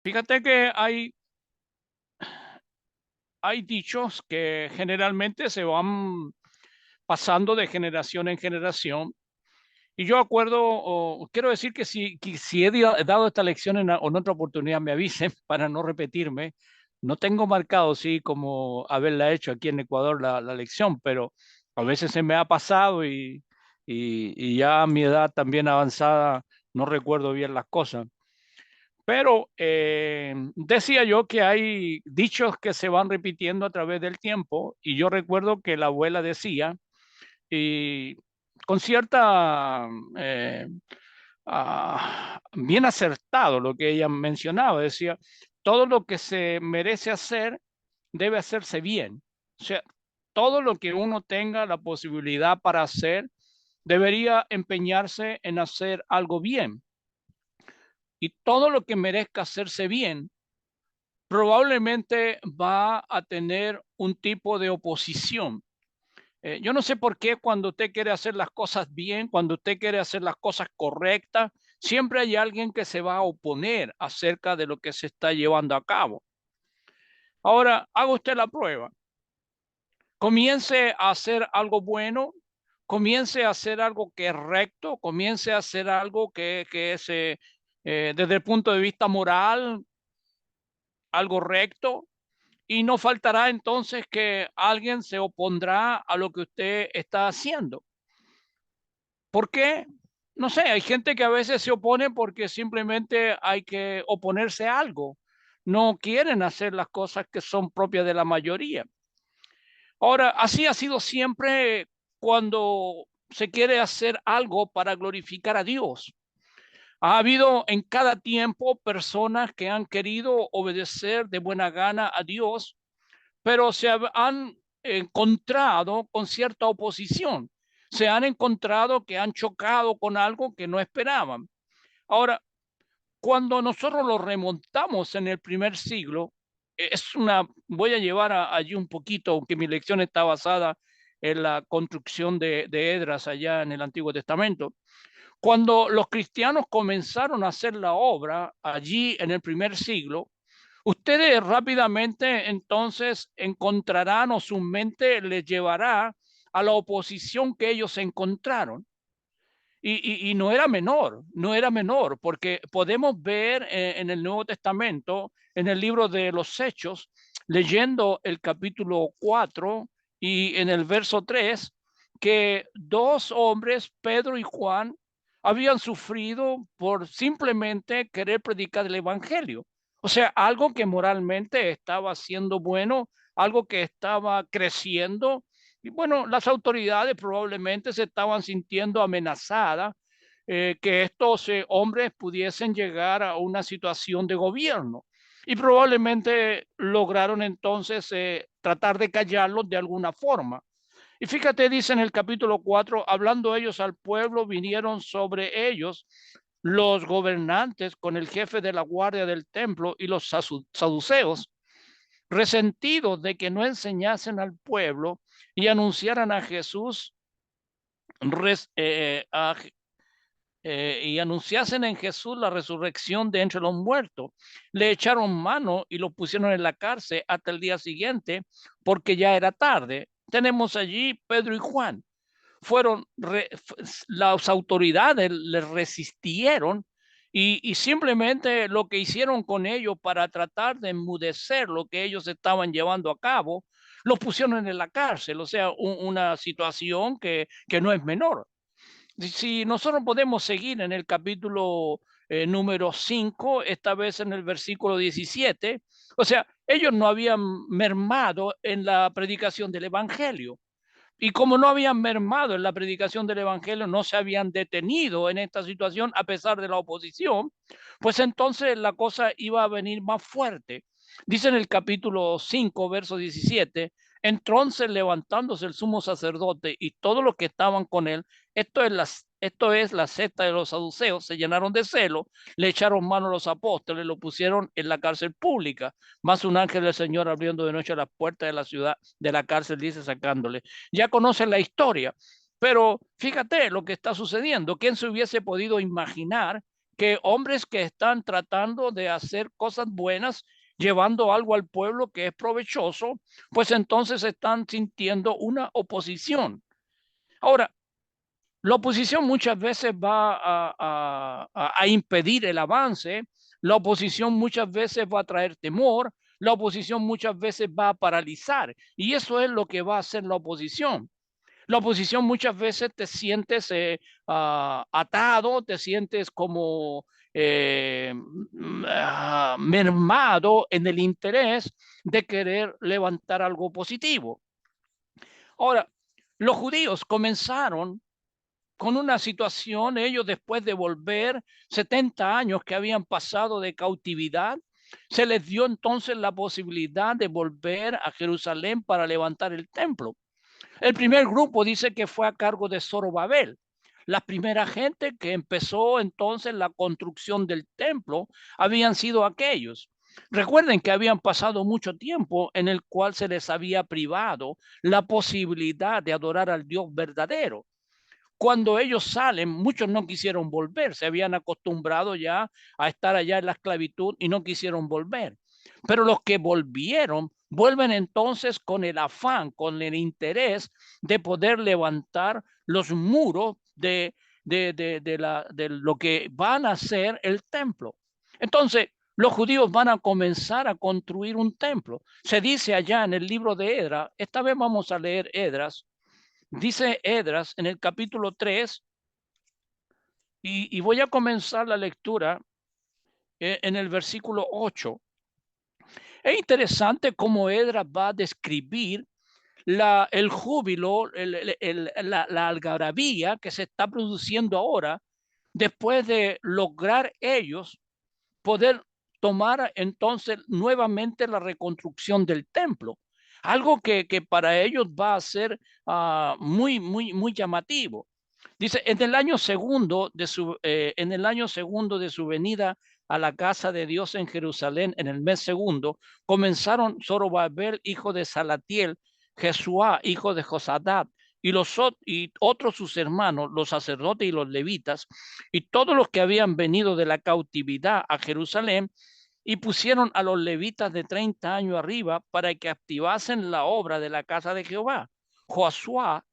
Fíjate que hay dichos que generalmente se van pasando de generación en generación. Y yo acuerdo, o quiero decir que si he dado esta lección en otra oportunidad, me avisen para no repetirme. No tengo marcado, sí, como haberla hecho aquí en Ecuador la lección, pero a veces se me ha pasado y ya a mi edad también avanzada no recuerdo bien las cosas. Pero decía yo que hay dichos que se van repitiendo a través del tiempo y yo recuerdo que la abuela decía, y con cierta, bien acertado lo que ella mencionaba, decía, todo lo que se merece hacer debe hacerse bien. O sea, todo lo que uno tenga la posibilidad para hacer debería empeñarse en hacer algo bien. Y todo lo que merezca hacerse bien probablemente va a tener un tipo de oposición. Yo no sé por qué cuando usted quiere hacer las cosas bien, cuando usted quiere hacer las cosas correctas, siempre hay alguien que se va a oponer acerca de lo que se está llevando a cabo. Ahora, haga usted la prueba. Comience a hacer algo bueno, comience a hacer algo que es recto, comience a hacer algo que es, desde el punto de vista moral, algo recto, y no faltará entonces que alguien se opondrá a lo que usted está haciendo. ¿Por qué? No sé, hay gente que a veces se opone porque simplemente hay que oponerse a algo. No quieren hacer las cosas que son propias de la mayoría. Ahora, así ha sido siempre cuando se quiere hacer algo para glorificar a Dios. Ha habido en cada tiempo personas que han querido obedecer de buena gana a Dios, pero han encontrado con cierta oposición. Se han encontrado que han chocado con algo que no esperaban. Ahora, cuando nosotros lo remontamos en el primer siglo, voy a llevar allí un poquito, aunque mi lección está basada en la construcción de Edras allá en el Antiguo Testamento. Cuando los cristianos comenzaron a hacer la obra allí en el primer siglo, ustedes rápidamente entonces encontrarán o su mente les llevará a la oposición que ellos encontraron. Y no era menor, no era menor, porque podemos ver en el Nuevo Testamento, en el libro de los Hechos, leyendo el capítulo 4 y en el verso 3, que dos hombres, Pedro y Juan, habían sufrido por simplemente querer predicar el Evangelio. O sea, algo que moralmente estaba siendo bueno, algo que estaba creciendo, y bueno, las autoridades probablemente se estaban sintiendo amenazadas, que estos hombres pudiesen llegar a una situación de gobierno. Y probablemente lograron entonces tratar de callarlos de alguna forma. Y fíjate, dice en el capítulo 4, hablando ellos al pueblo, vinieron sobre ellos los gobernantes con el jefe de la guardia del templo y los saduceos, resentidos de que no enseñasen al pueblo y anunciaran a Jesús, res, a, y anunciasen en Jesús la resurrección de entre los muertos. Le echaron mano y lo pusieron en la cárcel hasta el día siguiente, porque ya era tarde. Tenemos allí Pedro y Juan. Fueron, las autoridades les resistieron y simplemente lo que hicieron con ellos para tratar de enmudecer lo que ellos estaban llevando a cabo, los pusieron en la cárcel, o sea, una situación que no es menor. Si nosotros podemos seguir en el capítulo número 5, esta vez en el versículo 17, o sea, ellos no habían mermado en la predicación del Evangelio. Y como no habían mermado en la predicación del Evangelio, no se habían detenido en esta situación a pesar de la oposición, pues entonces la cosa iba a venir más fuerte. Dice en el capítulo 5, verso 17, entonces levantándose el sumo sacerdote y todos los que estaban con él, esto es la secta de los saduceos, se llenaron de celo, le echaron mano a los apóstoles, lo pusieron en la cárcel pública, más un ángel del Señor abriendo de noche las puertas de la ciudad, de la cárcel, dice, sacándole. Ya conocen la historia, pero fíjate lo que está sucediendo. ¿Quién se hubiese podido imaginar que hombres que están tratando de hacer cosas buenas, llevando algo al pueblo que es provechoso, pues entonces están sintiendo una oposición. Ahora, la oposición muchas veces va a impedir el avance, la oposición muchas veces va a traer temor, la oposición muchas veces va a paralizar, y eso es lo que va a hacer la oposición. La oposición muchas veces te sientes atado, te sientes como mermado en el interés de querer levantar algo positivo. Ahora, los judíos comenzaron con una situación, ellos después de volver 70 años que habían pasado de cautividad, se les dio entonces la posibilidad de volver a Jerusalén para levantar el templo. El primer grupo dice que fue a cargo de Zorobabel. La primera gente que empezó entonces la construcción del templo habían sido aquellos. Recuerden que habían pasado mucho tiempo en el cual se les había privado la posibilidad de adorar al Dios verdadero. Cuando ellos salen, muchos no quisieron volver, se habían acostumbrado ya a estar allá en la esclavitud y no quisieron volver. Pero los que volvieron, vuelven entonces con el afán, con el interés de poder levantar los muros de lo que van a ser el templo. Entonces, los judíos van a comenzar a construir un templo. Se dice allá en el libro de Edras, esta vez vamos a leer Edras. Dice Edras en el capítulo 3, y voy a comenzar la lectura en el versículo 8. Es interesante cómo Edras va a describir el júbilo, la algarabía que se está produciendo ahora después de lograr ellos poder tomar entonces nuevamente la reconstrucción del templo. Algo que para ellos va a ser muy llamativo. Dice, en el año segundo de su venida a la casa de Dios en Jerusalén, en el mes segundo, comenzaron Zorobabel, hijo de Salatiel, Jesuá, hijo de Josadat, y otros sus hermanos, los sacerdotes y los levitas, y todos los que habían venido de la cautividad a Jerusalén, y pusieron a los levitas de 30 años arriba para que activasen la obra de la casa de Jehová. Josuá,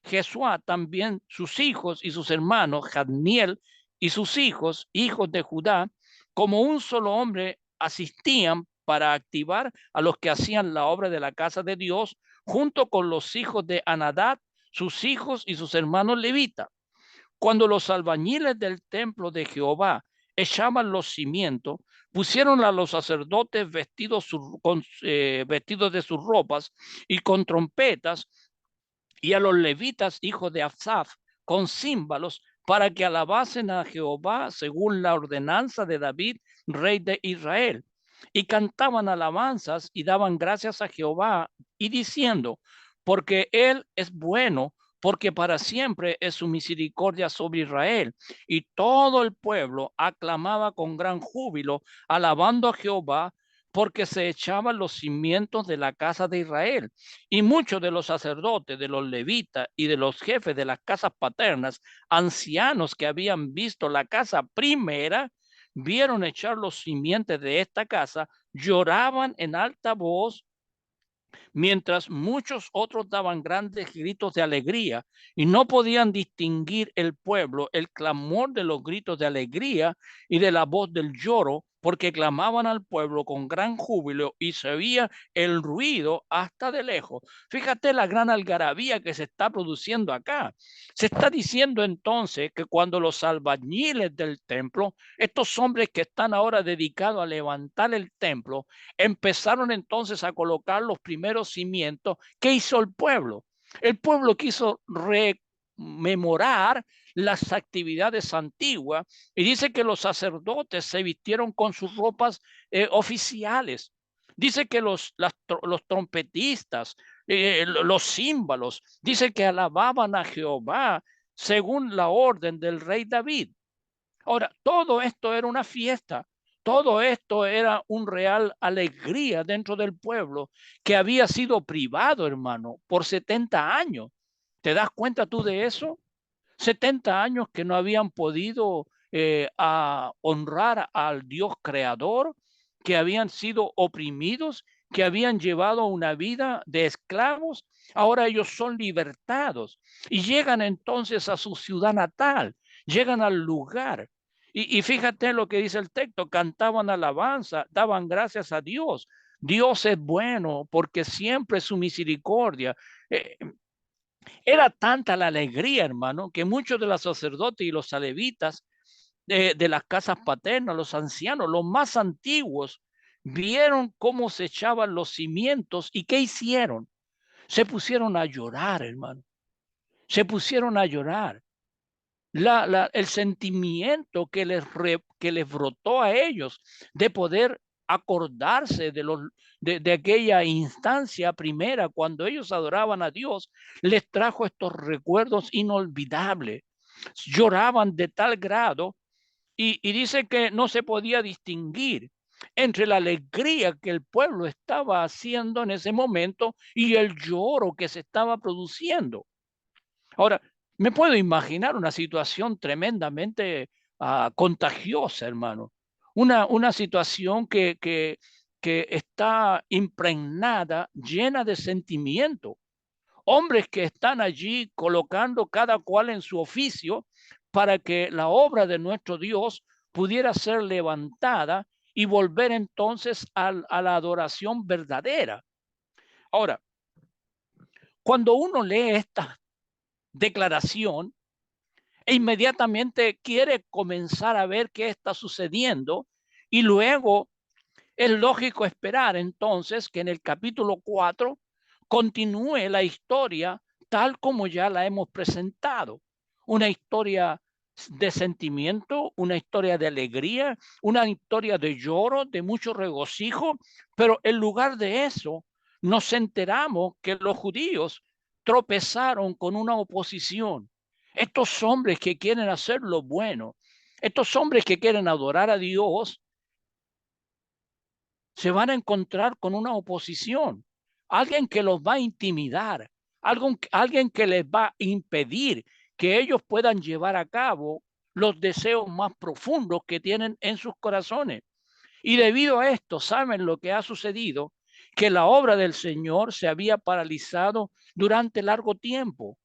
Jesuá también, sus hijos y sus hermanos, Jadmiel y sus hijos, hijos de Judá, como un solo hombre asistían para activar a los que hacían la obra de la casa de Dios, junto con los hijos de Anadad, sus hijos y sus hermanos levitas. Cuando los albañiles del templo de Jehová echaban los cimientos, pusieron a los sacerdotes vestidos de sus ropas y con trompetas, y a los levitas, hijos de Asaf, con címbalos, para que alabasen a Jehová según la ordenanza de David, rey de Israel. Y cantaban alabanzas y daban gracias a Jehová y diciendo, porque él es bueno, porque para siempre es su misericordia sobre Israel. Y todo el pueblo aclamaba con gran júbilo, alabando a Jehová, porque se echaban los cimientos de la casa de Israel. Y muchos de los sacerdotes, de los levitas y de los jefes de las casas paternas, ancianos que habían visto la casa primera, vieron echar los cimientos de esta casa, lloraban en alta voz, mientras muchos otros daban grandes gritos de alegría, y no podían distinguir el pueblo el clamor de los gritos de alegría y de la voz del lloro, porque clamaban al pueblo con gran júbilo y se oía el ruido hasta de lejos. Fíjate la gran algarabía que se está produciendo acá. Se está diciendo entonces que cuando los albañiles del templo, estos hombres que están ahora dedicados a levantar el templo, empezaron entonces a colocar los primeros cimientos, ¿qué hizo el pueblo? El pueblo quiso rememorar las actividades antiguas y dice que los sacerdotes se vistieron con sus ropas oficiales. Dice que los trompetistas, los címbalos, dice que alababan a Jehová según la orden del rey David. Ahora, todo esto era una fiesta, todo esto era un real alegría dentro del pueblo que había sido privado, hermano, por 70 años. ¿Te das cuenta tú de eso? 70 años que no habían podido a honrar al Dios creador, que habían sido oprimidos, que habían llevado una vida de esclavos. Ahora ellos son libertados y llegan entonces a su ciudad natal, llegan al lugar. Y fíjate lo que dice el texto: cantaban alabanza, daban gracias a Dios. Dios es bueno porque siempre su misericordia. Eh, Era tanta la alegría, hermano, que muchos de los sacerdotes y los levitas de las casas paternas, los ancianos, los más antiguos, vieron cómo se echaban los cimientos y ¿qué hicieron? Se pusieron a llorar, hermano. Se pusieron a llorar. El sentimiento que les brotó a ellos de poder acordarse de aquella instancia primera cuando ellos adoraban a Dios, les trajo estos recuerdos inolvidables. Lloraban de tal grado y dice que no se podía distinguir entre la alegría que el pueblo estaba haciendo en ese momento y el lloro que se estaba produciendo. Ahora, me puedo imaginar una situación tremendamente contagiosa, hermano. Una situación que está impregnada, llena de sentimiento. Hombres que están allí colocando cada cual en su oficio para que la obra de nuestro Dios pudiera ser levantada y volver entonces a la adoración verdadera. Ahora, cuando uno lee esta declaración, e inmediatamente quiere comenzar a ver qué está sucediendo y luego es lógico esperar entonces que en el capítulo 4 continúe la historia tal como ya la hemos presentado. Una historia de sentimiento, una historia de alegría, una historia de lloro, de mucho regocijo, pero en lugar de eso nos enteramos que los judíos tropezaron con una oposición. Estos hombres que quieren hacer lo bueno, estos hombres que quieren adorar a Dios, se van a encontrar con una oposición, alguien que los va a intimidar, alguien que les va a impedir que ellos puedan llevar a cabo los deseos más profundos que tienen en sus corazones. Y debido a esto, ¿saben lo que ha sucedido? Que la obra del Señor se había paralizado durante largo tiempo.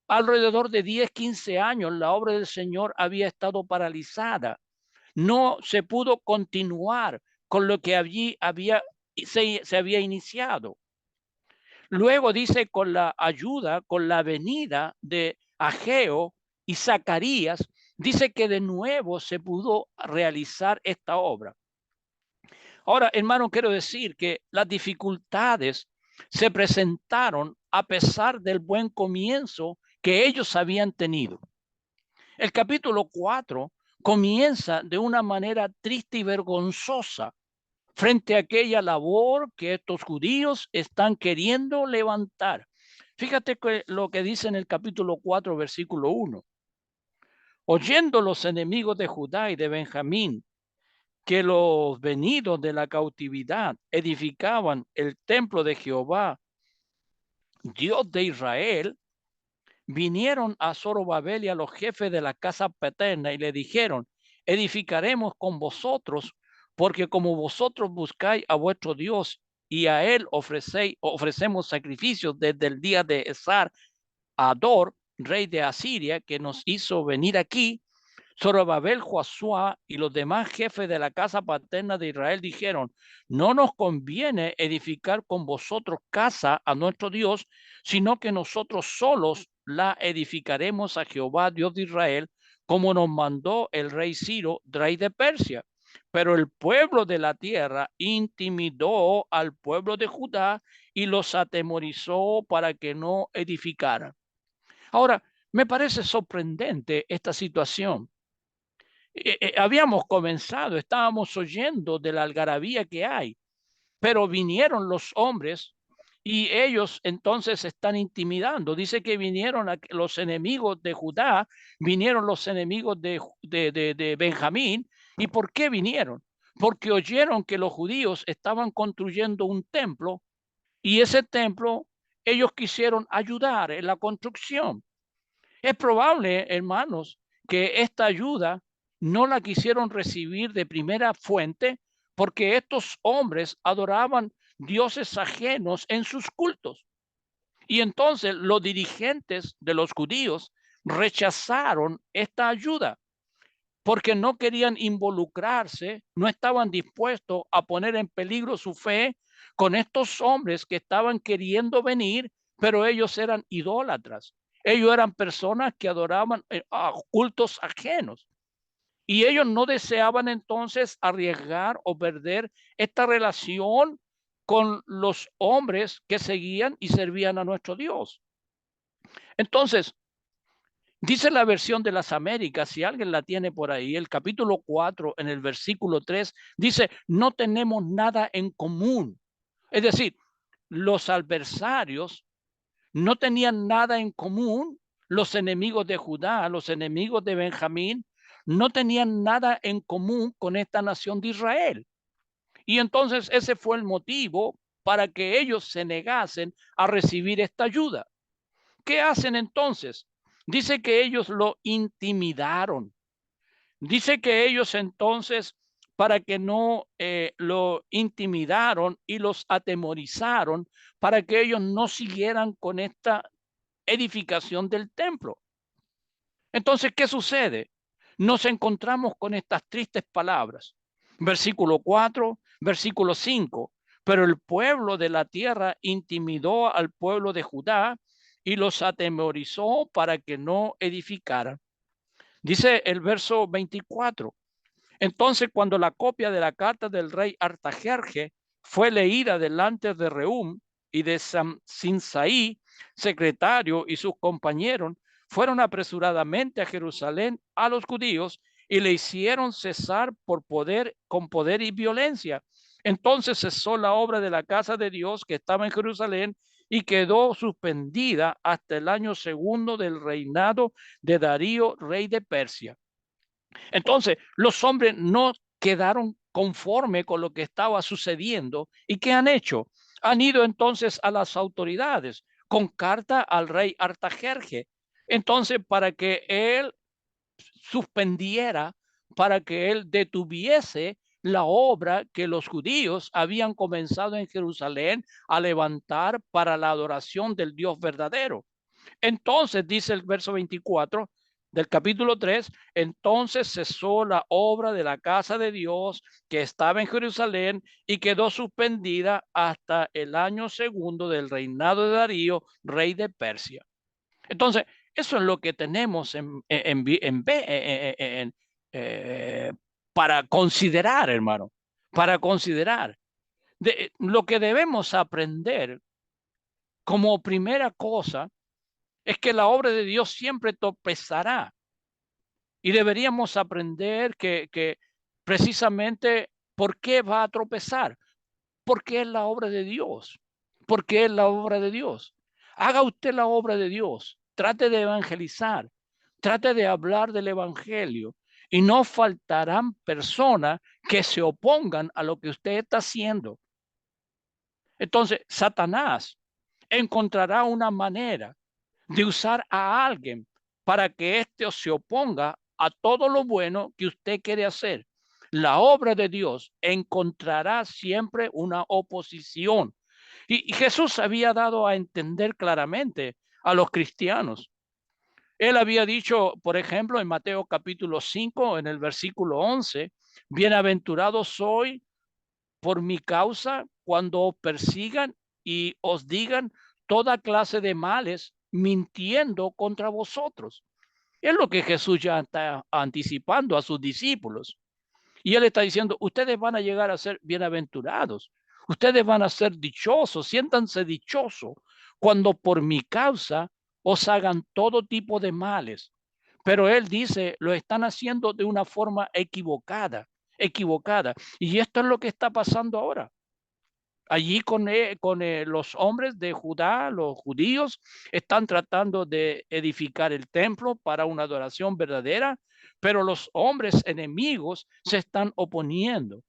Alrededor de 10, 15 años la obra del Señor había estado paralizada. No se pudo continuar con lo que allí se había iniciado. Luego dice, con la ayuda, con la venida de Ageo y Zacarías, dice que de nuevo se pudo realizar esta obra. Ahora, hermano, quiero decir que las dificultades se presentaron a pesar del buen comienzo que ellos habían tenido. El capítulo 4 comienza de una manera triste y vergonzosa frente a aquella labor que estos judíos están queriendo levantar. Fíjate lo que dice en el capítulo 4, versículo 1. Oyendo los enemigos de Judá y de Benjamín que los venidos de la cautividad edificaban el templo de Jehová, Dios de Israel, vinieron a Zorobabel y a los jefes de la casa paterna y le dijeron: edificaremos con vosotros, porque como vosotros buscáis a vuestro Dios y a él ofrecemos sacrificios desde el día de Esar Ador, rey de Asiria, que nos hizo venir aquí. Zorobabel, Josué y los demás jefes de la casa paterna de Israel dijeron: no nos conviene edificar con vosotros casa a nuestro Dios, sino que nosotros solos la edificaremos a Jehová, Dios de Israel, como nos mandó el rey Ciro, rey de Persia. Pero el pueblo de la tierra intimidó al pueblo de Judá y los atemorizó para que no edificaran. Ahora, me parece sorprendente esta situación. Habíamos comenzado, estábamos oyendo de la algarabía que hay, pero vinieron los hombres y ellos entonces están intimidando. Dice que vinieron los enemigos de Judá, vinieron los enemigos de Benjamín. ¿Y por qué vinieron? Porque oyeron que los judíos estaban construyendo un templo y ese templo ellos quisieron ayudar en la construcción. Es probable, hermanos, que esta ayuda no la quisieron recibir de primera fuente porque estos hombres adoraban dioses ajenos en sus cultos. Y entonces los dirigentes de los judíos rechazaron esta ayuda porque no querían involucrarse, no estaban dispuestos a poner en peligro su fe con estos hombres que estaban queriendo venir, pero ellos eran idólatras. Ellos eran personas que adoraban a cultos ajenos. Y ellos no deseaban entonces arriesgar o perder esta relación con los hombres que seguían y servían a nuestro Dios. Entonces, dice la versión de las Américas, si alguien la tiene por ahí, el capítulo 4, en el versículo 3, dice, no tenemos nada en común. Es decir, los adversarios no tenían nada en común, los enemigos de Judá, los enemigos de Benjamín, no tenían nada en común con esta nación de Israel. Y entonces ese fue el motivo para que ellos se negasen a recibir esta ayuda. ¿Qué hacen entonces? Dice que ellos lo intimidaron. Dice que ellos entonces, para que no lo intimidaron y los atemorizaron, para que ellos no siguieran con esta edificación del templo. Entonces, ¿qué sucede? Nos encontramos con estas tristes palabras. Versículo 4, versículo 5. Pero el pueblo de la tierra intimidó al pueblo de Judá y los atemorizó para que no edificaran. Dice el verso 24. Entonces, cuando la copia de la carta del rey Artajerje fue leída delante de Reum y de Sinsaí, secretario, y sus compañeros, fueron apresuradamente a Jerusalén a los judíos y le hicieron cesar con poder y violencia. Entonces cesó la obra de la casa de Dios que estaba en Jerusalén y quedó suspendida hasta el año segundo del reinado de Darío, rey de Persia. Entonces, los hombres no quedaron conforme con lo que estaba sucediendo. ¿Y qué han hecho? Han ido entonces a las autoridades con carta al rey Artajerje. Entonces, para que él suspendiera, para que él detuviese la obra que los judíos habían comenzado en Jerusalén a levantar para la adoración del Dios verdadero. Entonces, dice el verso 24 del capítulo 3, entonces cesó la obra de la casa de Dios que estaba en Jerusalén y quedó suspendida hasta el año segundo del reinado de Darío, rey de Persia. Entonces, eso es lo que tenemos para considerar, hermano, para considerar. Lo que debemos aprender como primera cosa es que la obra de Dios siempre tropezará y deberíamos aprender que precisamente por qué va a tropezar, porque es la obra de Dios, porque es la obra de Dios. Haga usted la obra de Dios, trate de evangelizar, trate de hablar del evangelio y no faltarán personas que se opongan a lo que usted está haciendo. Entonces, Satanás encontrará una manera de usar a alguien para que éste se oponga a todo lo bueno que usted quiere hacer. La obra de Dios encontrará siempre una oposición. Y Jesús había dado a entender claramente a los cristianos. Él había dicho, por ejemplo, en Mateo capítulo 5, en el versículo 11, bienaventurado soy por mi causa cuando os persigan y os digan toda clase de males mintiendo contra vosotros. Es lo que Jesús ya está anticipando a sus discípulos. Y él está diciendo, ustedes van a llegar a ser bienaventurados, ustedes van a ser dichosos, siéntanse dichosos cuando por mi causa os hagan todo tipo de males. Pero él dice, lo están haciendo de una forma equivocada, equivocada. Y esto es lo que está pasando ahora. Allí con los hombres de Judá, los judíos, están tratando de edificar el templo para una adoración verdadera, pero los hombres enemigos se están oponiendo,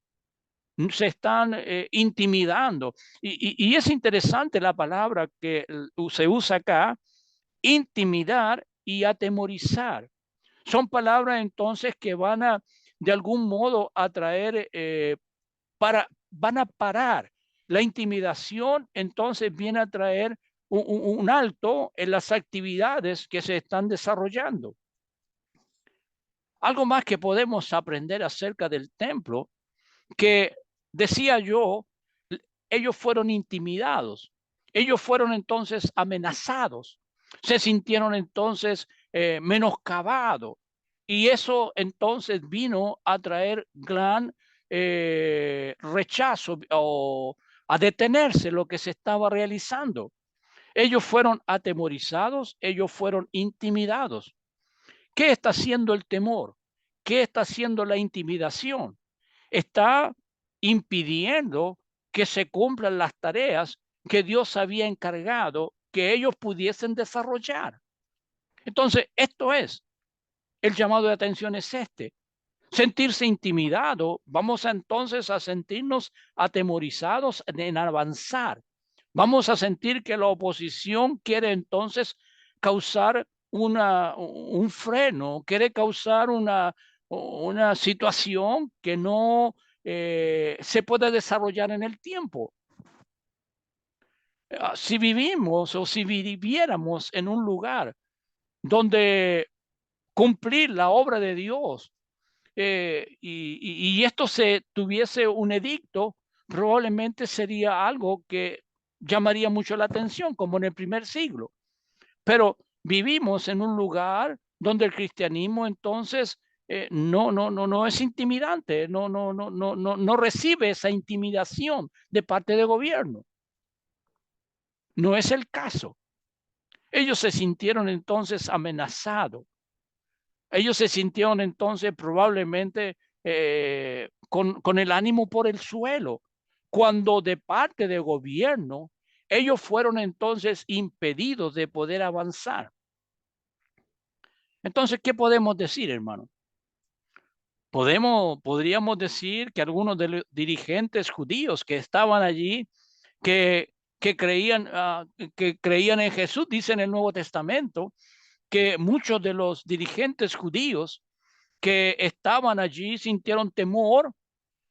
se están intimidando. Y es interesante la palabra que se usa acá, intimidar y atemorizar. Son palabras entonces que van a, de algún modo, a traer, van a parar. La intimidación entonces viene a traer un alto en las actividades que se están desarrollando. Algo más que podemos aprender acerca del templo, que decía yo, ellos fueron intimidados, ellos fueron entonces amenazados, se sintieron entonces menoscabados, y eso entonces vino a traer gran rechazo o a detenerse lo que se estaba realizando. Ellos fueron atemorizados, ellos fueron intimidados. ¿Qué está haciendo el temor? ¿Qué está haciendo la intimidación? Está impidiendo que se cumplan las tareas que Dios había encargado que ellos pudiesen desarrollar. Entonces, esto es, el llamado de atención es este. Sentirse intimidado, vamos entonces a sentirnos atemorizados en avanzar. Vamos a sentir que la oposición quiere entonces causar un freno, quiere causar una situación que no se puede desarrollar en el tiempo. Si vivimos o si viviéramos en un lugar donde cumplir la obra de Dios y esto se tuviese un edicto, probablemente sería algo que llamaría mucho la atención, como en el primer siglo. Pero vivimos en un lugar donde el cristianismo entonces no es intimidante, no recibe esa intimidación de parte del gobierno. No es el caso. Ellos se sintieron entonces amenazados. Ellos se sintieron entonces probablemente con el ánimo por el suelo, cuando de parte del gobierno ellos fueron entonces impedidos de poder avanzar. Entonces, ¿qué podemos decir, hermano? Podríamos decir que algunos de los dirigentes judíos que estaban allí, que, que, creían, que creían en Jesús, dice en el Nuevo Testamento, que muchos de los dirigentes judíos que estaban allí sintieron temor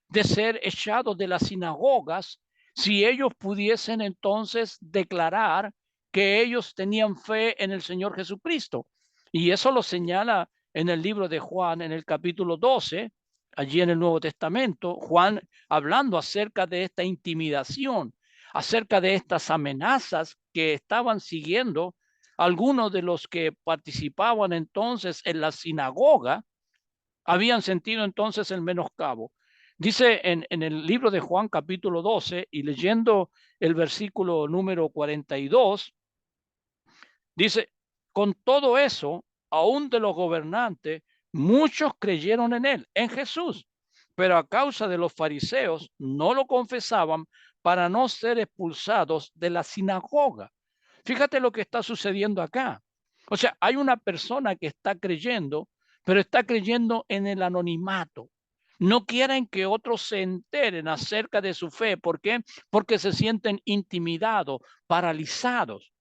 de ser echados de las sinagogas si ellos pudiesen entonces declarar que ellos tenían fe en el Señor Jesucristo. Y eso lo señala en el libro de Juan, en el capítulo 12, allí en el Nuevo Testamento, Juan hablando acerca de esta intimidación, acerca de estas amenazas que estaban siguiendo algunos de los que participaban entonces en la sinagoga, habían sentido entonces el menoscabo. Dice en el libro de Juan capítulo 12 y leyendo el versículo número 42, dice, con todo eso, aún de los gobernantes, muchos creyeron en él, en Jesús, pero a causa de los fariseos no lo confesaban para no ser expulsados de la sinagoga. Fíjate lo que está sucediendo acá. O sea, hay una persona que está creyendo, pero está creyendo en el anonimato. No quieren que otros se enteren acerca de su fe. ¿Por qué? Porque se sienten intimidados, paralizados.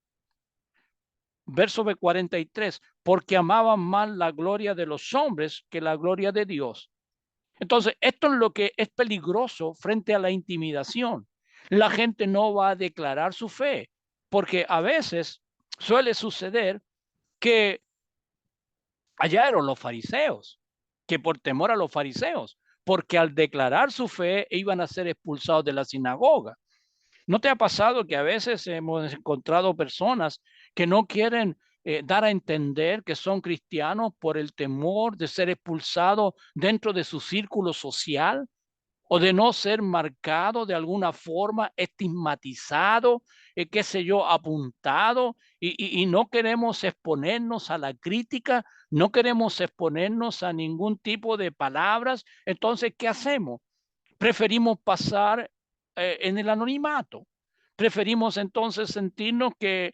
Verso 43, porque amaban más la gloria de los hombres que la gloria de Dios. Entonces, esto es lo que es peligroso frente a la intimidación. La gente no va a declarar su fe, porque a veces suele suceder que allá eran los fariseos, que por temor a los fariseos, porque al declarar su fe iban a ser expulsados de la sinagoga. ¿No te ha pasado que a veces hemos encontrado personas que no quieren dar a entender que son cristianos por el temor de ser expulsados dentro de su círculo social? O de no ser marcado de alguna forma, estigmatizado, qué sé yo, apuntado, y no queremos exponernos a la crítica, no queremos exponernos a ningún tipo de palabras. Entonces, ¿qué hacemos? Preferimos pasar en el anonimato. Preferimos entonces sentirnos que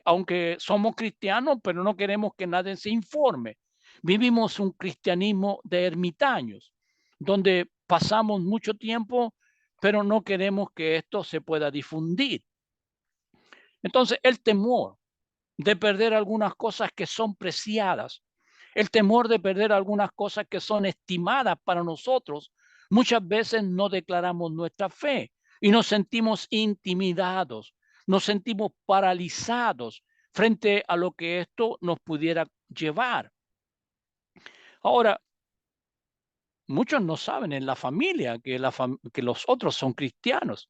aunque somos cristianos, pero no queremos que nadie se informe. Vivimos un cristianismo de ermitaños, donde pasamos mucho tiempo, pero no queremos que esto se pueda difundir. Entonces, el temor de perder algunas cosas que son preciadas, El temor de perder algunas cosas que son estimadas para nosotros. Muchas veces no declaramos nuestra fe y nos sentimos intimidados, nos sentimos paralizados frente a lo que esto nos pudiera llevar. Ahora, muchos no saben en la familia que los otros son cristianos.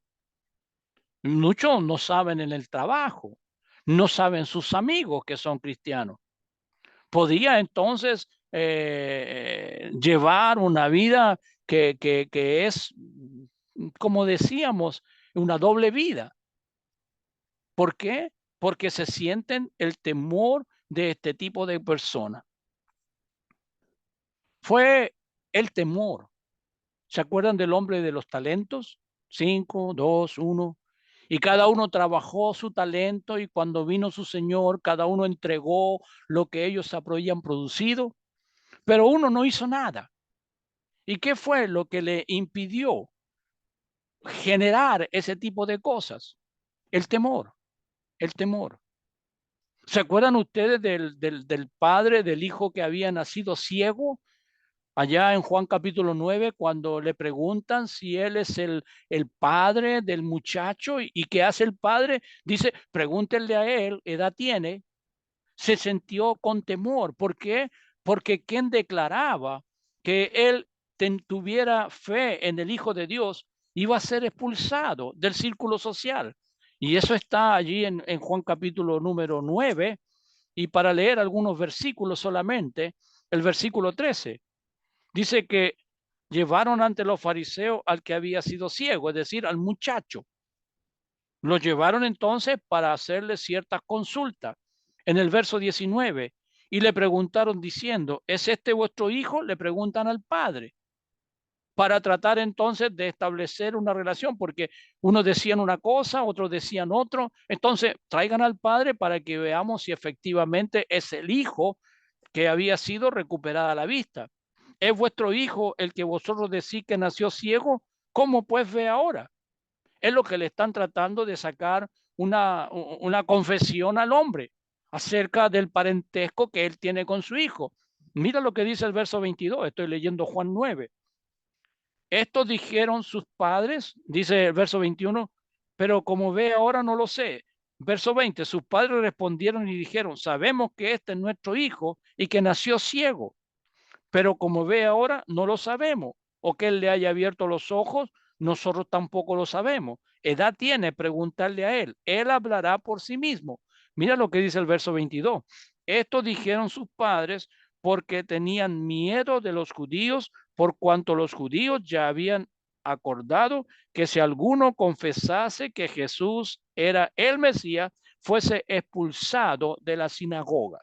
Muchos no saben en el trabajo, no saben sus amigos que son cristianos. Podía entonces llevar una vida que es, como decíamos, una doble vida. ¿Por qué? Porque se sienten el temor de este tipo de personas. Fue el temor. ¿Se acuerdan del hombre de los talentos? 5, 2, 1. Y cada uno trabajó su talento y cuando vino su Señor, cada uno entregó lo que ellos habían producido, pero uno no hizo nada. ¿Y qué fue lo que le impidió generar ese tipo de cosas? El temor, el temor. ¿Se acuerdan ustedes del padre del hijo que había nacido ciego? Allá en Juan capítulo 9, cuando le preguntan si él es el padre del muchacho y qué hace el padre, dice, pregúntenle a él, edad tiene, se sintió con temor. ¿Por qué? Porque quien declaraba que él tuviera fe en el Hijo de Dios iba a ser expulsado del círculo social. Y eso está allí en Juan capítulo número 9. Y para leer algunos versículos solamente, el versículo 13 dice que llevaron ante los fariseos al que había sido ciego, es decir, al muchacho. Lo llevaron entonces para hacerle ciertas consultas. En el verso 19, y le preguntaron diciendo, ¿es este vuestro hijo? Le preguntan al padre, para tratar entonces de establecer una relación, porque unos decían una cosa, otros decían otro. Entonces, traigan al padre para que veamos si efectivamente es el hijo que había sido recuperada la vista. ¿Es vuestro hijo el que vosotros decís que nació ciego? ¿Cómo pues ve ahora? Es lo que le están tratando de sacar una confesión al hombre acerca del parentesco que él tiene con su hijo. Mira lo que dice el verso 22, estoy leyendo Juan 9. Estos dijeron sus padres, dice el verso 21, pero como ve ahora no lo sé. Verso 20, sus padres respondieron y dijeron, sabemos que este es nuestro hijo y que nació ciego, pero como ve ahora, no lo sabemos. O que él le haya abierto los ojos, nosotros tampoco lo sabemos. Edad tiene, preguntarle a él. Él hablará por sí mismo. Mira lo que dice el verso 22. Esto dijeron sus padres porque tenían miedo de los judíos, por cuanto los judíos ya habían acordado que si alguno confesase que Jesús era el Mesías, fuese expulsado de la sinagoga.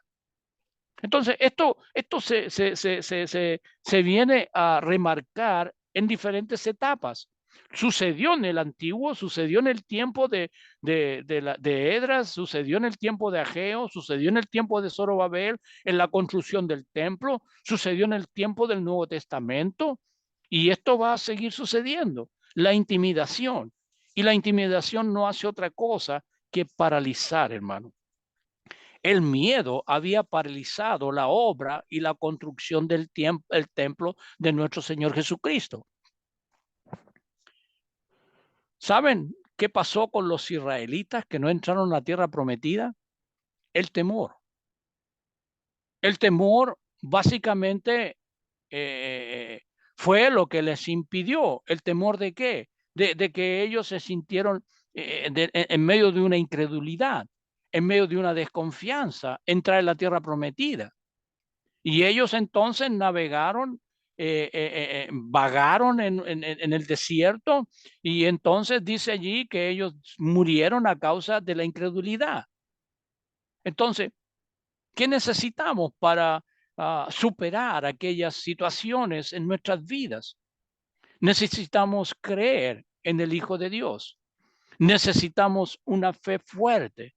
Entonces, esto se viene a remarcar en diferentes etapas. Sucedió en el antiguo, sucedió en el tiempo de Edras, sucedió en el tiempo de Ageo, sucedió en el tiempo de Zorobabel, en la construcción del templo, sucedió en el tiempo del Nuevo Testamento, y esto va a seguir sucediendo. La intimidación. Y la intimidación no hace otra cosa que paralizar, hermano. El miedo había paralizado la obra y la construcción del el templo de nuestro Señor Jesucristo. ¿Saben qué pasó con los israelitas que no entraron a la tierra prometida? El temor. El temor básicamente fue lo que les impidió. ¿El temor de qué? De que ellos se sintieron en medio de una incredulidad, en medio de una desconfianza, entrar en la tierra prometida. Y ellos entonces navegaron, vagaron en el desierto y entonces dice allí que ellos murieron a causa de la incredulidad. Entonces, ¿qué necesitamos para superar aquellas situaciones en nuestras vidas? Necesitamos creer en el Hijo de Dios. Necesitamos una fe fuerte.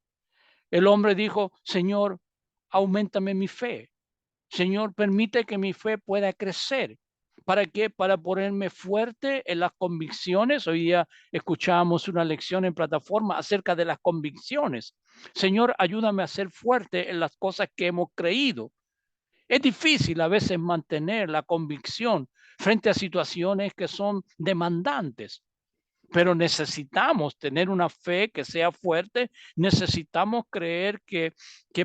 El hombre dijo, Señor, aumentame mi fe. Señor, permite que mi fe pueda crecer. ¿Para qué? Para ponerme fuerte en las convicciones. Hoy día escuchábamos una lección en plataforma acerca de las convicciones. Señor, ayúdame a ser fuerte en las cosas que hemos creído. Es difícil a veces mantener la convicción frente a situaciones que son demandantes, pero necesitamos tener una fe que sea fuerte, necesitamos creer que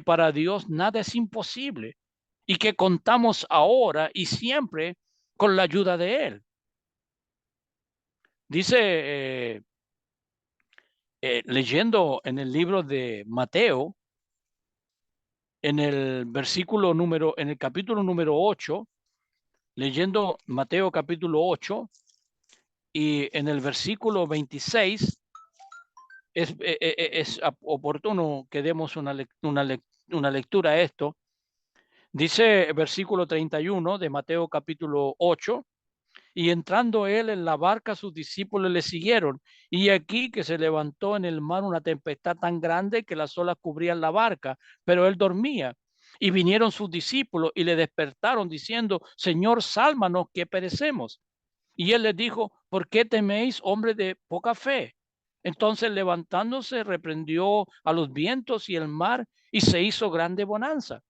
para Dios nada es imposible y que contamos ahora y siempre con la ayuda de Él. Dice, leyendo en el libro de Mateo, en el capítulo número 8, leyendo Mateo capítulo 8 y en el versículo 26, es oportuno que demos una lectura a esto. Dice versículo 31 de Mateo capítulo 8, y entrando él en la barca, sus discípulos le siguieron. Y aquí que se levantó en el mar una tempestad tan grande que las olas cubrían la barca, pero él dormía. Y vinieron sus discípulos y le despertaron diciendo, Señor, sálvanos que perecemos. Y él les dijo, ¿por qué teméis, hombre de poca fe? Entonces levantándose, reprendió a los vientos y el mar y se hizo grande bonanza.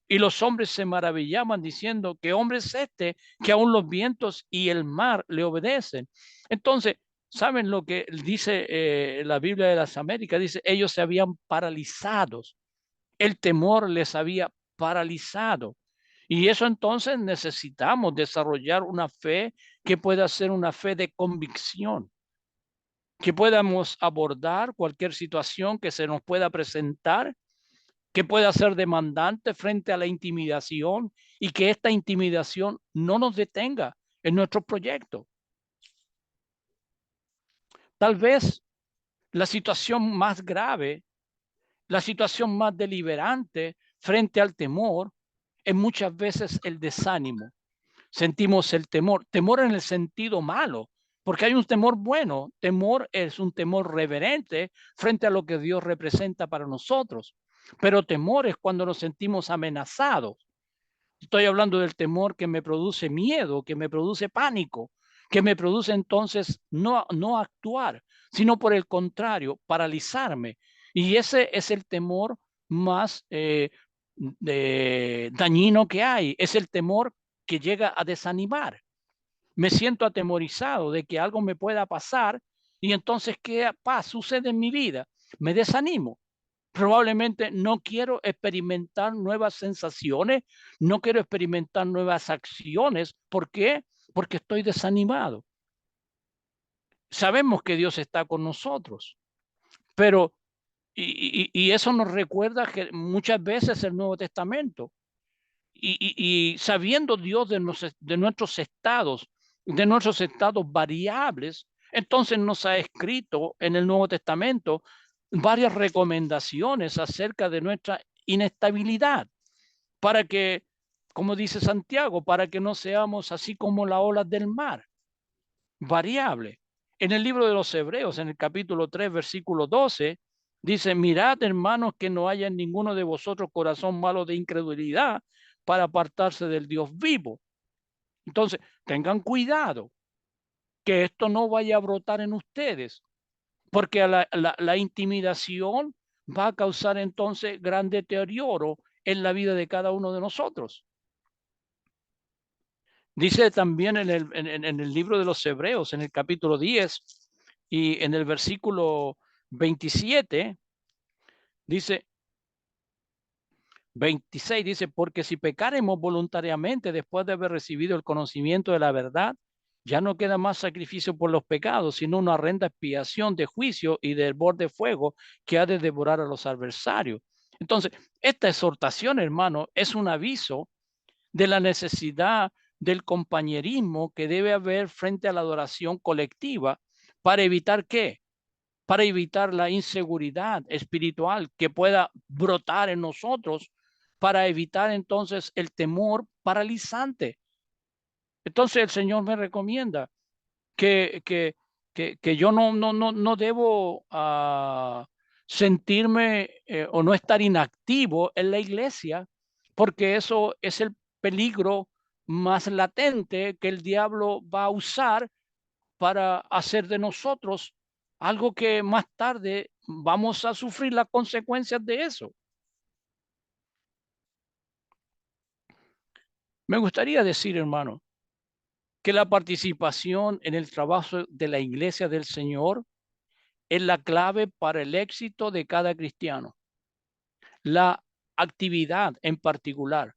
Y los hombres se maravillaban diciendo, ¿qué hombre es este que aún los vientos y el mar le obedecen? Entonces, ¿saben lo que dice la Biblia de las Américas? Dice, ellos se habían paralizados. El temor les había paralizado. Y eso entonces necesitamos desarrollar una fe que pueda ser una fe de convicción, que podamos abordar cualquier situación que se nos pueda presentar, que pueda ser demandante frente a la intimidación y que esta intimidación no nos detenga en nuestro proyecto. Tal vez la situación más grave, la situación más deliberante frente al temor es muchas veces el desánimo. Sentimos el temor, temor en el sentido malo, porque hay un temor bueno. Temor es un temor reverente frente a lo que Dios representa para nosotros, pero temor es cuando nos sentimos amenazados. Estoy hablando del temor que me produce miedo, que me produce pánico, que me produce entonces no actuar, sino por el contrario, paralizarme. Y ese es el temor más dañino que hay, es el temor que llega a desanimar. Me siento atemorizado de que algo me pueda pasar y entonces, ¿qué sucede en mi vida? Me desanimo. Probablemente no quiero experimentar nuevas sensaciones, no quiero experimentar nuevas acciones. ¿Por qué? Porque estoy desanimado. Sabemos que Dios está con nosotros, pero y eso nos recuerda que muchas veces el Nuevo Testamento. Y sabiendo Dios de nuestros estados variables, entonces nos ha escrito en el Nuevo Testamento varias recomendaciones acerca de nuestra inestabilidad, para que, como dice Santiago, para que no seamos así como las olas del mar, variable. En el libro de los Hebreos, en el capítulo 3, versículo 12, dice, mirad, hermanos, que no haya en ninguno de vosotros corazón malo de incredulidad para apartarse del Dios vivo. Entonces, tengan cuidado que esto no vaya a brotar en ustedes, porque la intimidación va a causar entonces gran deterioro en la vida de cada uno de nosotros. Dice también en el libro de los Hebreos, en el capítulo 10 y en el versículo 27, dice, 26, dice, porque si pecaremos voluntariamente después de haber recibido el conocimiento de la verdad, ya no queda más sacrificio por los pecados, sino una horrenda expiación de juicio y del borde de fuego que ha de devorar a los adversarios. Entonces, esta exhortación, hermano, es un aviso de la necesidad del compañerismo que debe haber frente a la adoración colectiva para evitar qué, para evitar la inseguridad espiritual que pueda brotar en nosotros, para evitar entonces el temor paralizante. Entonces el Señor me recomienda que, que, que yo no debo sentirme o no estar inactivo en la iglesia, porque eso es el peligro más latente que el diablo va a usar para hacer de nosotros algo que más tarde vamos a sufrir las consecuencias de eso. Me gustaría decir, hermano, que la participación en el trabajo de la iglesia del Señor es la clave para el éxito de cada cristiano. La actividad en particular,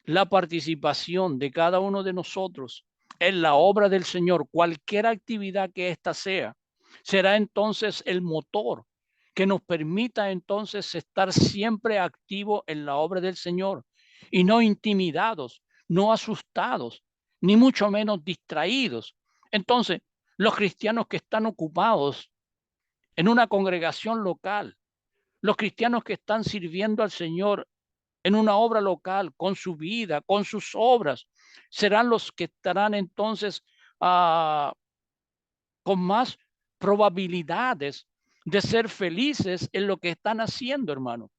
la participación de cada uno de nosotros en la obra del Señor, cualquier actividad que ésta sea, será entonces el motor que nos permita entonces estar siempre activos en la obra del Señor y no intimidados, no asustados, ni mucho menos distraídos. Entonces, los cristianos que están ocupados en una congregación local, los cristianos que están sirviendo al Señor en una obra local, con su vida, con sus obras, serán los que estarán entonces ah, con más probabilidades de ser felices en lo que están haciendo, hermano.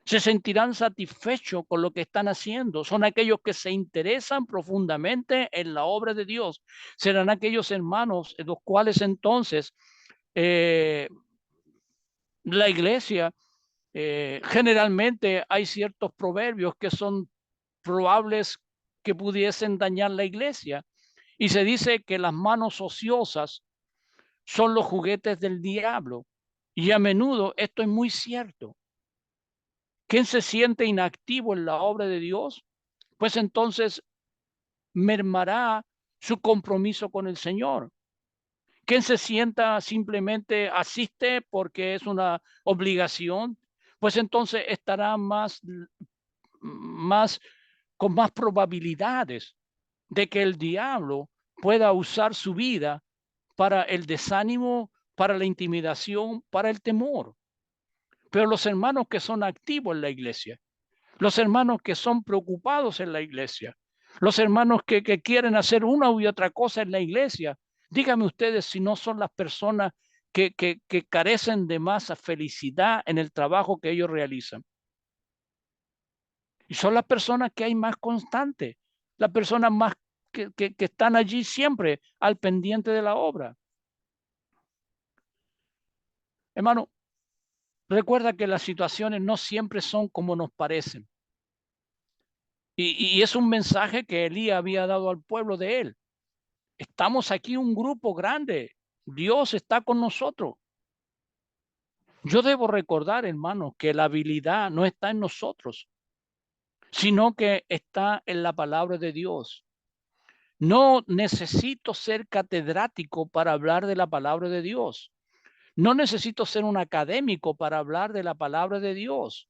Se sentirán satisfechos con lo que están haciendo. Son aquellos que se interesan profundamente en la obra de Dios. Serán aquellos hermanos en los cuales entonces eh, la iglesia, generalmente hay ciertos proverbios que son probables que pudiesen dañar la iglesia. Y se dice que las manos ociosas son los juguetes del diablo. Y a menudo esto es muy cierto. ¿Quién se siente inactivo en la obra de Dios? Pues entonces mermará su compromiso con el Señor. Quien se sienta simplemente asiste porque es una obligación, pues entonces estará más con más probabilidades de que el diablo pueda usar su vida para el desánimo, para la intimidación, para el temor. Pero los hermanos que son activos en la iglesia, los hermanos que son preocupados en la iglesia, los hermanos que quieren hacer una y otra cosa en la iglesia, díganme ustedes si no son las personas que carecen de más felicidad en el trabajo que ellos realizan. Y son las personas que hay más constantes, las personas más que están allí siempre al pendiente de la obra. Hermano, recuerda que las situaciones no siempre son como nos parecen. Y es un mensaje que Elías había dado al pueblo de él. Estamos aquí un grupo grande. Dios está con nosotros. Yo debo recordar, hermano, que la habilidad no está en nosotros, sino que está en la palabra de Dios. No necesito ser catedrático para hablar de la palabra de Dios. No necesito ser un académico para hablar de la palabra de Dios.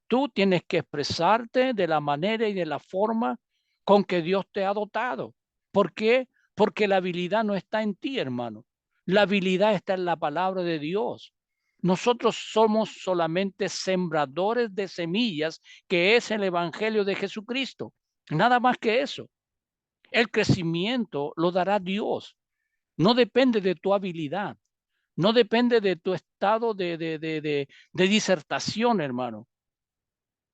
Tú tienes que expresarte de la manera y de la forma con que Dios te ha dotado. ¿Por qué? Porque la habilidad no está en ti, hermano. La habilidad está en la palabra de Dios. Nosotros somos solamente sembradores de semillas, que es el Evangelio de Jesucristo. Nada más que eso. El crecimiento lo dará Dios. No depende de tu habilidad. No depende de tu estado de disertación, hermano.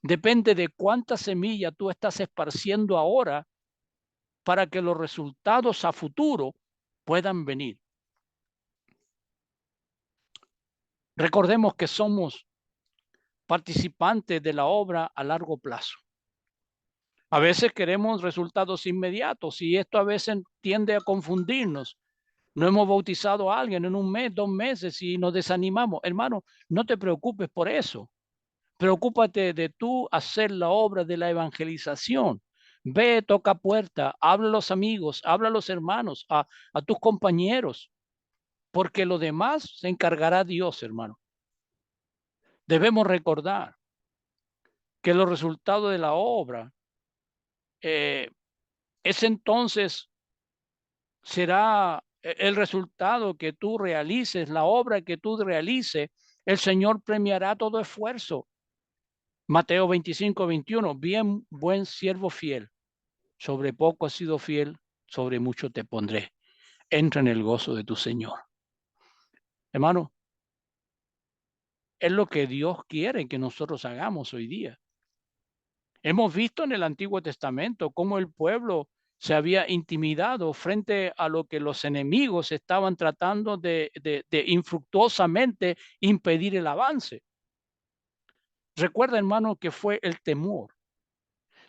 Depende de cuánta semilla tú estás esparciendo ahora para que los resultados a futuro puedan venir. Recordemos que somos participantes de la obra a largo plazo. A veces queremos resultados inmediatos y esto a veces tiende a confundirnos. No hemos bautizado a alguien en un mes, 2 meses y nos desanimamos. Hermano, no te preocupes por eso. Preocúpate de tú hacer la obra de la evangelización. Ve, toca puerta, habla a los amigos, habla a los hermanos, a tus compañeros, porque lo demás se encargará Dios, hermano. Debemos recordar que los resultados de la obra eh, es entonces será el resultado que tú realices, la obra que tú realices, el Señor premiará todo esfuerzo. Mateo 25, 21, bien, buen siervo fiel. Sobre poco has sido fiel, sobre mucho te pondré. Entra en el gozo de tu Señor. Hermano, es lo que Dios quiere que nosotros hagamos hoy día. Hemos visto en el Antiguo Testamento cómo el pueblo se había intimidado frente a lo que los enemigos estaban tratando de infructuosamente impedir el avance. Recuerda, hermano, que fue el temor.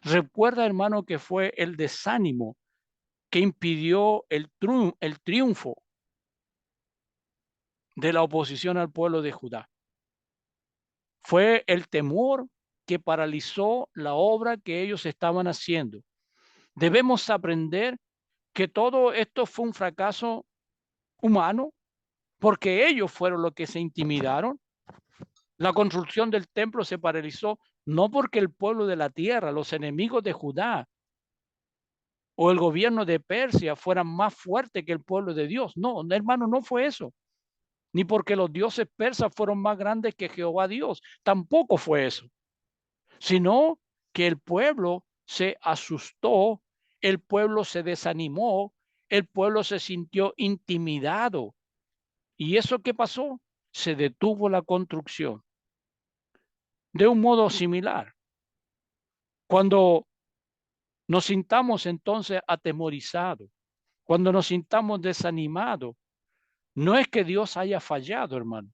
Recuerda, hermano, que fue el desánimo que impidió el triunfo de la oposición al pueblo de Judá. Fue el temor que paralizó la obra que ellos estaban haciendo. Debemos aprender que todo esto fue un fracaso humano porque ellos fueron los que se intimidaron. La construcción del templo se paralizó no porque el pueblo de la tierra, los enemigos de Judá o el gobierno de Persia fueran más fuertes que el pueblo de Dios. No, hermano, no fue eso. Ni porque los dioses persas fueron más grandes que Jehová Dios. Tampoco fue eso. Sino que el pueblo se asustó, el pueblo se desanimó, el pueblo se sintió intimidado. ¿Y eso qué pasó? Se detuvo la construcción. De un modo similar, cuando nos sintamos entonces atemorizados, cuando nos sintamos desanimados, no es que Dios haya fallado, hermano,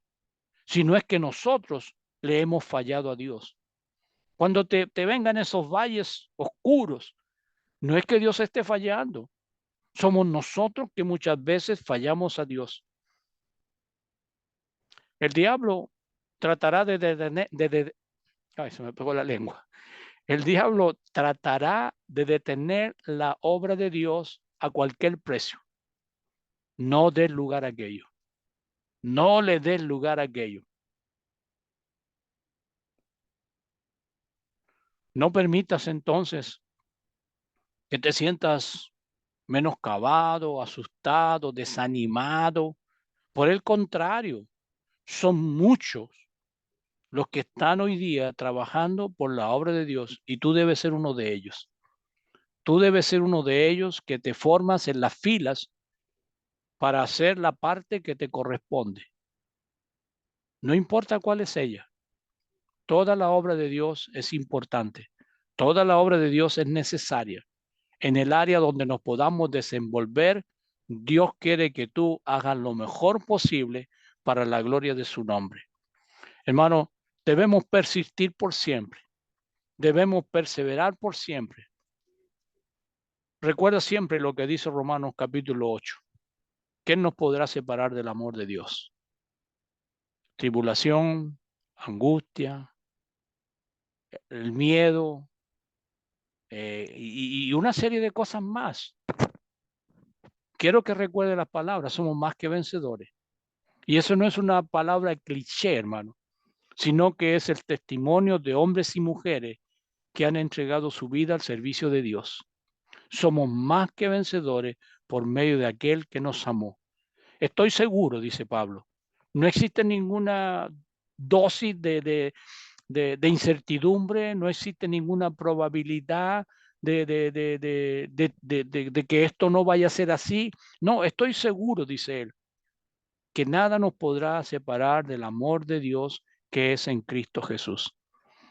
sino es que nosotros le hemos fallado a Dios. Cuando te vengan esos valles oscuros, no es que Dios esté fallando, somos nosotros que muchas veces fallamos a Dios. El diablo tratará de detener, ay, se me pegó la lengua. El diablo tratará de detener la obra de Dios a cualquier precio. No des lugar a aquello. No le des lugar a aquello. No permitas entonces que te sientas menoscabado, asustado, desanimado. Por el contrario, son muchos los que están hoy día trabajando por la obra de Dios y tú debes ser uno de ellos. Tú debes ser uno de ellos que te formas en las filas para hacer la parte que te corresponde. No importa cuál es ella. Toda la obra de Dios es importante. Toda la obra de Dios es necesaria. En el área donde nos podamos desenvolver, Dios quiere que tú hagas lo mejor posible para la gloria de su nombre. Hermano, debemos persistir por siempre. Debemos perseverar por siempre. Recuerda siempre lo que dice Romanos capítulo 8. ¿Quién nos podrá separar del amor de Dios? Tribulación, angustia, el miedo y una serie de cosas más. Quiero que recuerde las palabras, somos más que vencedores. Y eso no es una palabra cliché, hermano, sino que es el testimonio de hombres y mujeres que han entregado su vida al servicio de Dios. Somos más que vencedores por medio de aquel que nos amó. Estoy seguro, dice Pablo, no existe ninguna dosis de incertidumbre, no existe ninguna probabilidad de que esto no vaya a ser así. No, estoy seguro, dice él, que nada nos podrá separar del amor de Dios que es en Cristo Jesús.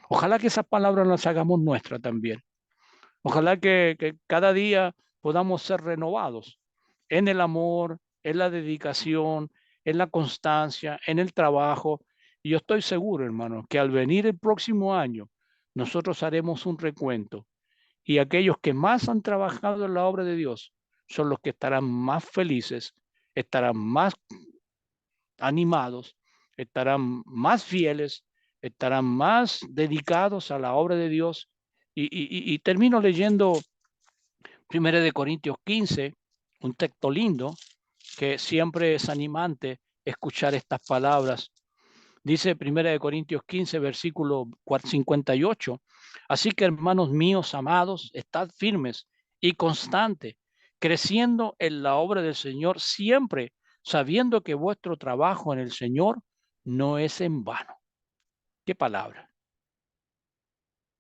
Ojalá que esas palabras las hagamos nuestras también. Ojalá que cada día podamos ser renovados en el amor, en la dedicación, en la constancia, en el trabajo. Y yo estoy seguro, hermano, que al venir el próximo año, nosotros haremos un recuento y aquellos que más han trabajado en la obra de Dios son los que estarán más felices, estarán más animados, estarán más fieles, estarán más dedicados a la obra de Dios. Y termino leyendo 1 Corintios 15, un texto lindo que siempre es animante escuchar estas palabras. Dice 1 Corintios 15, versículo 58. Así que, hermanos míos amados, estad firmes y constantes, creciendo en la obra del Señor siempre, sabiendo que vuestro trabajo en el Señor no es en vano. ¿Qué palabra?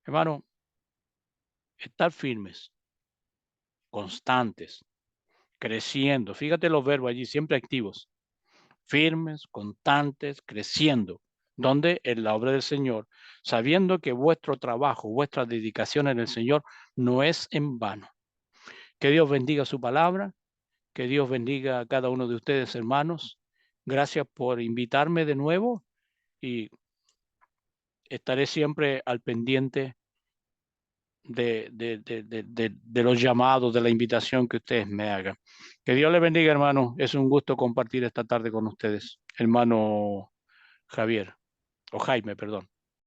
Hermano, estar firmes, constantes, creciendo. Fíjate los verbos allí, siempre activos. Firmes, constantes, creciendo. ¿Dónde? En la obra del Señor, sabiendo que vuestro trabajo, vuestra dedicación en el Señor no es en vano. Que Dios bendiga su palabra, que Dios bendiga a cada uno de ustedes, hermanos. Gracias por invitarme de nuevo y estaré siempre al pendiente de los llamados, de la invitación que ustedes me hagan. Que Dios les bendiga, hermano. Es un gusto compartir esta tarde con ustedes, hermano Javier, o Jaime, perdón.